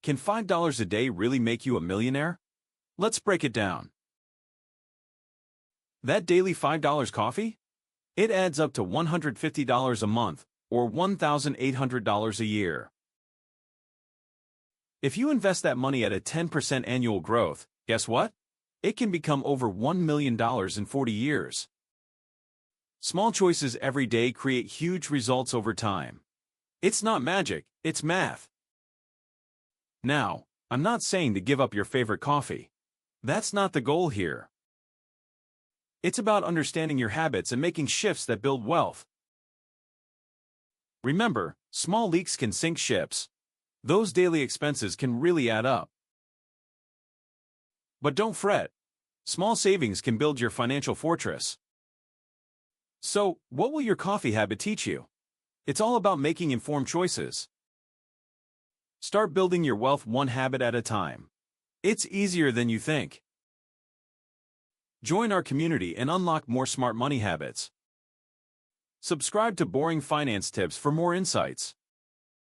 Can $5 a day really make you a millionaire? Let's break it down. That daily $5 coffee? It adds up to $150 a month, or $1,800 a year. If you invest that money at a 10% annual growth, guess what? It can become over $1 million in 40 years. Small choices every day create huge results over time. It's not magic, it's math. Now, I'm not saying to give up your favorite coffee. That's not the goal here. It's about understanding your habits and making shifts that build wealth. Remember, small leaks can sink ships. Those daily expenses can really add up. But don't fret. Small savings can build your financial fortress. So, what will your coffee habit teach you? It's all about making informed choices. Start building your wealth one habit at a time. It's easier than you think. Join our community and unlock more smart money habits. Subscribe to Boring Finance Tips for more insights.